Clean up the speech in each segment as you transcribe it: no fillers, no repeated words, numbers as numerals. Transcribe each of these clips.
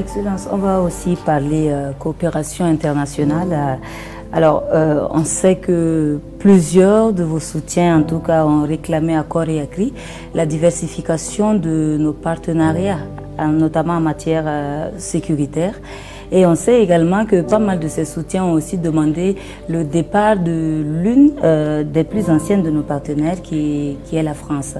Excellence, on va aussi parler coopération internationale. Alors, on sait que plusieurs de vos soutiens, en tout cas, ont réclamé à corps et à cri la diversification de nos partenariats, notamment en matière sécuritaire. Et on sait également que pas mal de ces soutiens ont aussi demandé le départ de l'une des plus anciennes de nos partenaires, qui est la France.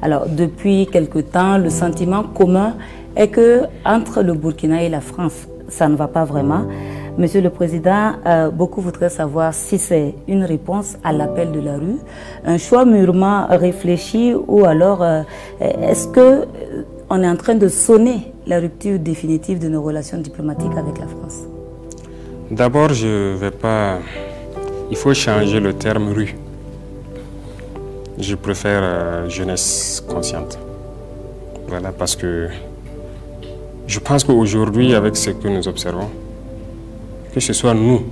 Alors, depuis quelque temps, le sentiment commun est que entre le Burkina et la France, ça ne va pas vraiment. Monsieur le Président, beaucoup voudraient savoir si c'est une réponse à l'appel de la rue, un choix mûrement réfléchi, ou alors est-ce que on est en train de sonner la rupture définitive de nos relations diplomatiques avec la France? D'abord, il faut changer le terme rue. Je préfère jeunesse consciente. Voilà, parce que je pense qu'aujourd'hui, avec ce que nous observons, que ce soit nous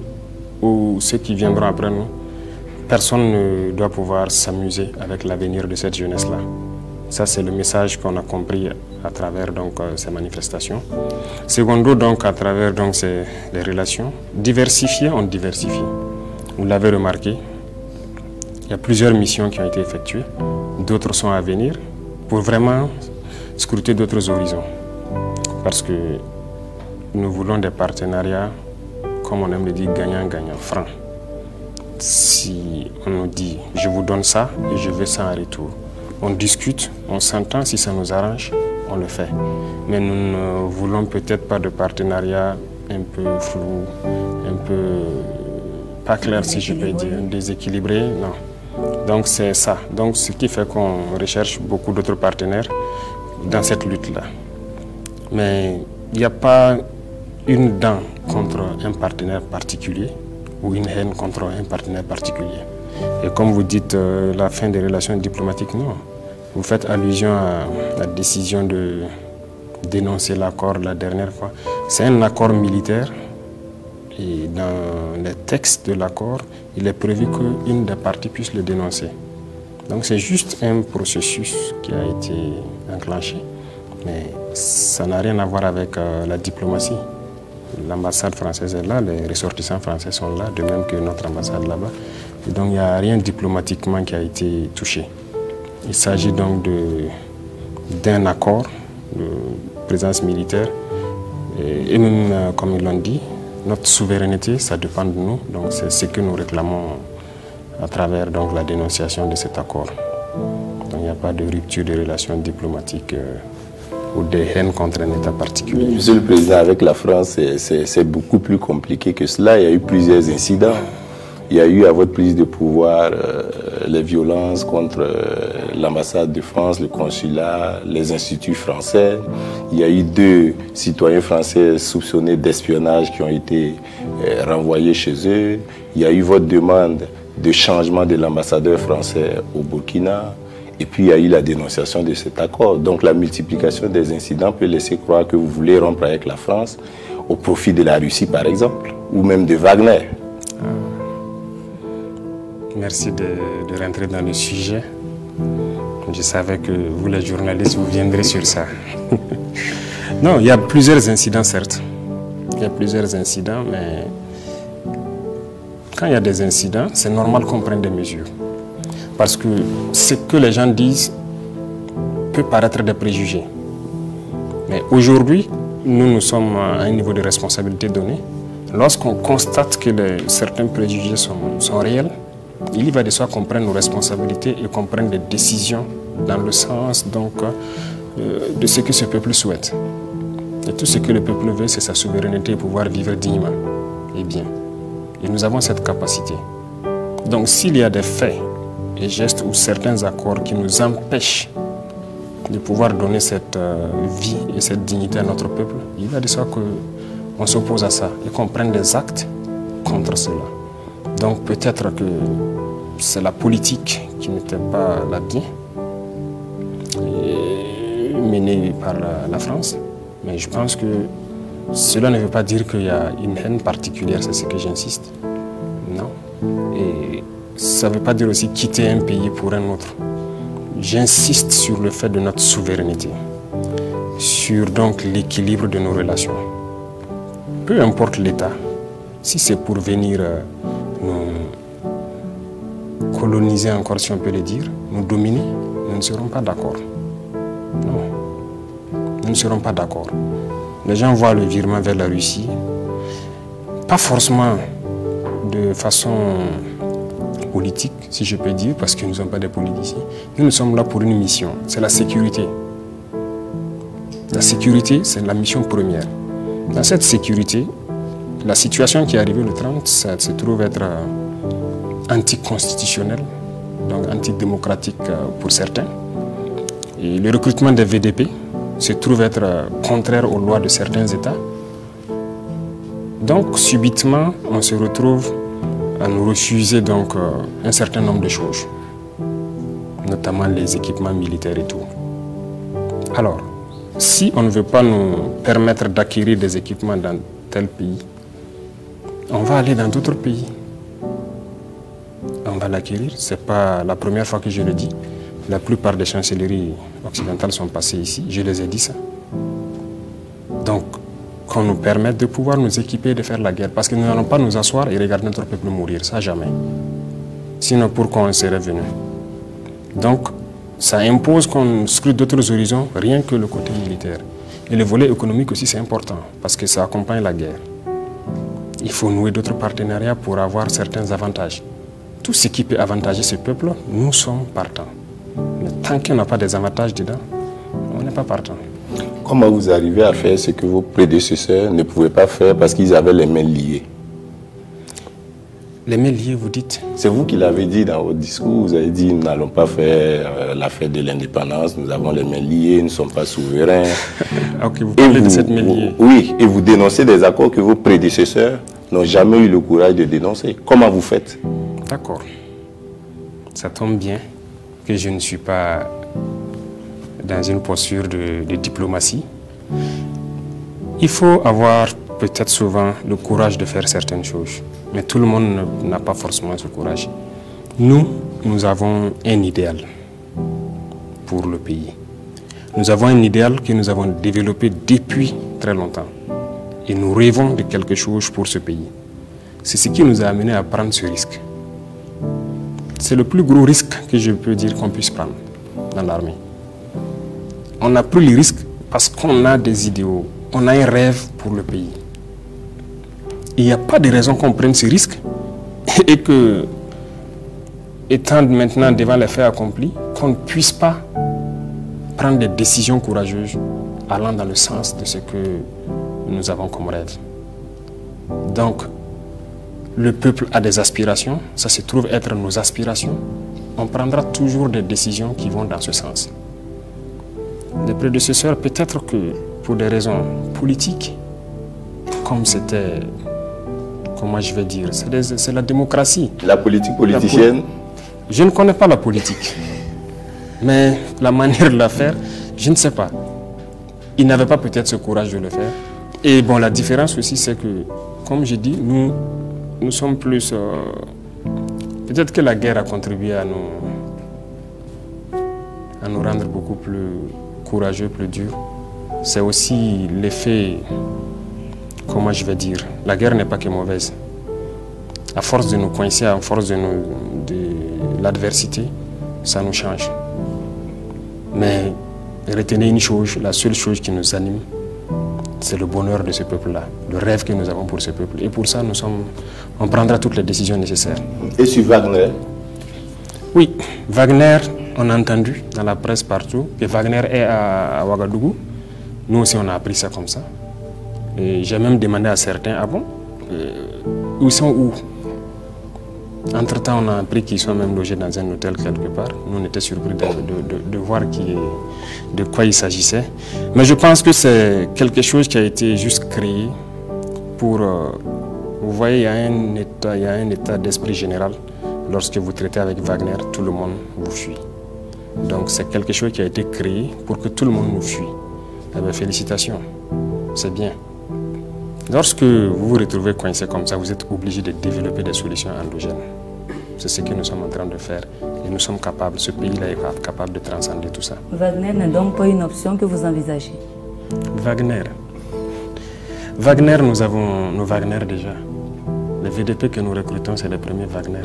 ou ceux qui viendront après nous, personne ne doit pouvoir s'amuser avec l'avenir de cette jeunesse-là. Ça, c'est le message qu'on a compris à travers ces manifestations. Secondo, à travers les relations, diversifier, on diversifie. Vous l'avez remarqué, il y a plusieurs missions qui ont été effectuées, d'autres sont à venir, pour vraiment scruter d'autres horizons. Parce que nous voulons des partenariats, comme on aime le dire, gagnant-gagnant, franc. Si on nous dit, je vous donne ça et je veux ça en retour, on discute, on s'entend, si ça nous arrange, on le fait. Mais nous ne voulons peut-être pas de partenariat un peu flou, un peu pas clair, si je peux dire, déséquilibré, non. Donc c'est ça. Donc ce qui fait qu'on recherche beaucoup d'autres partenaires dans cette lutte-là. Mais il n'y a pas une dent contre un partenaire particulier ou une haine contre un partenaire particulier. Et comme vous dites, la fin des relations diplomatiques, non. Vous faites allusion à la décision de dénoncer l'accord la dernière fois. C'est un accord militaire et dans les textes de l'accord, il est prévu qu'une des parties puisse le dénoncer. Donc c'est juste un processus qui a été enclenché, mais ça n'a rien à voir avec la diplomatie. L'ambassade française est là, les ressortissants français sont là, de même que notre ambassade là-bas. Et donc il n'y a rien diplomatiquement qui a été touché. Il s'agit donc d'un accord de présence militaire. Et même, comme ils l'ont dit, notre souveraineté, ça dépend de nous. Donc c'est ce que nous réclamons à travers la dénonciation de cet accord. Donc il n'y a pas de rupture de relations diplomatiques ou des haines contre un État particulier. Monsieur le Président, avec la France, c'est beaucoup plus compliqué que cela. Il y a eu plusieurs incidents. Il y a eu à votre prise de pouvoir les violences contre l'ambassade de France, le consulat, les instituts français. Il y a eu 2 citoyens français soupçonnés d'espionnage qui ont été renvoyés chez eux. Il y a eu votre demande de changement de l'ambassadeur français au Burkina. Et puis il y a eu la dénonciation de cet accord. Donc la multiplication des incidents peut laisser croire que vous voulez rompre avec la France au profit de la Russie par exemple, ou même de Wagner. Merci de rentrer dans le sujet. Je savais que vous les journalistes, vous viendrez sur ça. Non, il y a plusieurs incidents certes. Il y a plusieurs incidents, mais quand il y a des incidents, c'est normal qu'on prenne des mesures. Parce que ce que les gens disent peut paraître des préjugés. Mais aujourd'hui, nous sommes à un niveau de responsabilité donné. Lorsqu'on constate que certains préjugés sont réels, il y va de soi qu'on prenne nos responsabilités et qu'on prenne des décisions dans le sens de ce que ce peuple souhaite. Et tout ce que le peuple veut, c'est sa souveraineté et pouvoir vivre dignement et bien. Et nous avons cette capacité. Donc s'il y a des faits et gestes ou certains accords qui nous empêchent de pouvoir donner cette vie et cette dignité à notre peuple, il va de soi qu'on s'oppose à ça et qu'on prenne des actes contre cela. Donc peut-être que c'est la politique qui n'était pas la bien, menée par la France. Mais je pense que cela ne veut pas dire qu'il y a une haine particulière, c'est ce que j'insiste. Non. Et ça ne veut pas dire aussi quitter un pays pour un autre. J'insiste sur le fait de notre souveraineté, sur l'équilibre de nos relations. peu importe l'État, si c'est pour venir nous coloniser encore, si on peut le dire, nous dominer, nous ne serons pas d'accord. Non, nous ne serons pas d'accord. Les gens voient le virement vers la Russie, pas forcément de façon politique, si je peux dire, parce que nous ne sommes pas des politiciens. Nous sommes là pour une mission, c'est la sécurité. La sécurité, c'est la mission première. Dans cette sécurité, la situation qui est arrivée le 30, ça se trouve être anticonstitutionnelle, donc antidémocratique pour certains. Et le recrutement des VDP se trouve être contraire aux lois de certains États. Donc, subitement, on se retrouve à nous refuser donc, un certain nombre de choses, notamment les équipements militaires et tout. Alors, si on ne veut pas nous permettre d'acquérir des équipements dans tel pays, on va aller dans d'autres pays. On va l'acquérir. Ce n'est pas la première fois que je le dis. La plupart des chancelleries occidentales sont passées ici. Je les ai dit ça. Donc, qu'on nous permette de pouvoir nous équiper et de faire la guerre. Parce que nous n'allons pas nous asseoir et regarder notre peuple mourir. Ça, jamais. Sinon, pourquoi on serait venu? Donc, ça impose qu'on scrute d'autres horizons, rien que le côté militaire. Et le volet économique aussi, c'est important, parce que ça accompagne la guerre. Il faut nouer d'autres partenariats pour avoir certains avantages. Tout ce qui peut avantager ce peuple, nous sommes partants. Mais tant qu'on n'a pas des avantages dedans, on n'est pas partant. Comment vous arrivez à faire ce que vos prédécesseurs ne pouvaient pas faire parce qu'ils avaient les mains liées? Les mains liées, vous dites? C'est vous qui l'avez dit dans votre discours. Vous avez dit, nous n'allons pas faire la fête de l'indépendance, nous avons les mains liées, nous ne sommes pas souverains. Ok, vous parlez de cette main liée. Oui, et vous dénoncez des accords que vos prédécesseurs n'ont jamais eu le courage de dénoncer. Comment vous faites? D'accord. Ça tombe bien que je ne suis pas dans une posture de diplomatie. Il faut avoir peut-être souvent le courage de faire certaines choses. Mais tout le monde n'a pas forcément ce courage. Nous avons un idéal pour le pays. Nous avons un idéal que nous avons développé depuis très longtemps. Et nous rêvons de quelque chose pour ce pays. C'est ce qui nous a amené à prendre ce risque. C'est le plus gros risque que je peux dire qu'on puisse prendre dans l'armée. On a pris le risque parce qu'on a des idéaux, on a un rêve pour le pays. Il n'y a pas de raison qu'on prenne ce risque et que, étant maintenant devant les faits accomplis, qu'on ne puisse pas prendre des décisions courageuses allant dans le sens de ce que nous avons comme rêve. Donc, le peuple a des aspirations, ça se trouve être nos aspirations. On prendra toujours des décisions qui vont dans ce sens. Les prédécesseurs, peut-être que pour des raisons politiques, comme c'était, comment je vais dire, c'est la démocratie. La politique politicienne? Je ne connais pas la politique, mais la manière de la faire, je ne sais pas. Ils n'avaient pas peut-être ce courage de le faire. Et bon, la différence aussi, c'est que, comme je dis, nous sommes plus... peut-être que la guerre a contribué à nous rendre beaucoup plus courageux, plus durs. C'est aussi l'effet, comment je vais dire, la guerre n'est pas que mauvaise. À force de nous coincer, à force de l'adversité, ça nous change. Mais retenez une chose, la seule chose qui nous anime, c'est le bonheur de ce peuple-là, le rêve que nous avons pour ce peuple. Et pour ça, on prendra toutes les décisions nécessaires. Et sur Wagner? Oui, Wagner, on a entendu dans la presse partout que Wagner est à Ouagadougou. Nous aussi, on a appris ça comme ça. Et j'ai même demandé à certains, ah bon, ils sont où? Entre-temps, on a appris qu'ils sont même logés dans un hôtel quelque part. Nous, on était surpris de voir de quoi il s'agissait. Mais je pense que c'est quelque chose qui a été juste créé pour... vous voyez, il y a un état d'esprit général. Lorsque vous traitez avec Wagner, tout le monde vous fuit. Donc c'est quelque chose qui a été créé pour que tout le monde nous fuit. Eh bien, félicitations, c'est bien. Lorsque vous vous retrouvez coincé comme ça, vous êtes obligé de développer des solutions endogènes. C'est ce que nous sommes en train de faire. Et nous sommes capables, ce pays-là est capable de transcender tout ça. Wagner n'est donc pas une option que vous envisagez? Wagner. Wagner, nous avons nos Wagner déjà. Les VDP que nous recrutons, c'est les premiers Wagner.